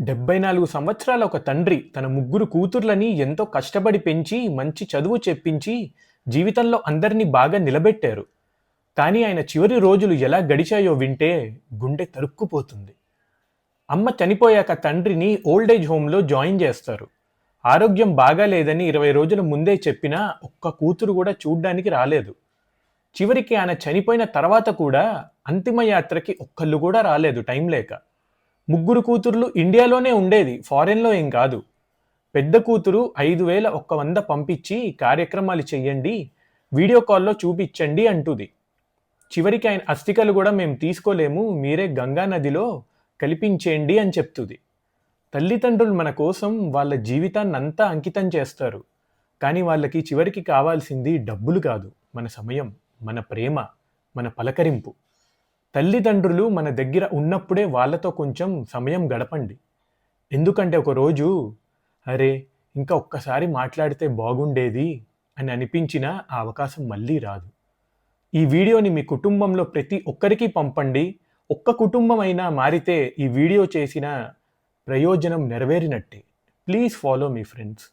74 సంవత్సరాల ఒక తండ్రి తన ముగ్గురు కూతుర్లని ఎంతో కష్టపడి పెంచి, మంచి చదువు చెప్పించి, జీవితంలో అందరినీ బాగా నిలబెట్టారు. కానీ ఆయన చివరి రోజులు ఎలా గడిచాయో వింటే గుండె తరుక్కుపోతుంది. అమ్మ చనిపోయాక తండ్రిని ఓల్డ్ ఏజ్ హోమ్‌లో జాయిన్ చేస్తారు. ఆరోగ్యం బాగాలేదని 20 రోజుల ముందే చెప్పినా ఒక్క కూతురు కూడా చూడ్డానికి రాలేదు. చివరికి ఆయన చనిపోయిన తర్వాత కూడా అంతిమ యాత్రకి ఒక్కళ్ళు కూడా రాలేదు టైం లేక. ముగ్గురు కూతుర్లు ఇండియాలోనే ఉండేది, ఫారెన్‌లో ఏం కాదు. పెద్ద కూతురు 5,100 పంపించి కార్యక్రమాలు చెయ్యండి, వీడియో కాల్‌లో చూపిచ్చండి అంటుంది. చివరికి ఆయన అస్థికలు కూడా మేము తీసుకోలేము, మీరే గంగా నదిలో కలిపించేయండి అని చెప్తుంది. తల్లిదండ్రులు మన కోసం వాళ్ళ జీవితాన్నంతా అంకితం చేస్తారు. కానీ వాళ్ళకి చివరికి కావాల్సింది డబ్బులు కాదు, మన సమయం, మన ప్రేమ, మన పలకరింపు. తల్లిదండ్రులు మన దగ్గర ఉన్నప్పుడే వాళ్ళతో కొంచెం సమయం గడపండి. ఎందుకంటే ఒకరోజు అరే ఇంకా ఒక్కసారి మాట్లాడితే బాగుండేది అని అనిపించినా ఆ అవకాశం మళ్ళీ రాదు. ఈ వీడియోని మీ కుటుంబంలో ప్రతి ఒక్కరికి పంపండి. ఒక్క కుటుంబం అయినా మారితే ఈ వీడియో చేసిన ప్రయోజనం నెరవేరినట్టే. ప్లీజ్ ఫాలో మీ ఫ్రెండ్స్.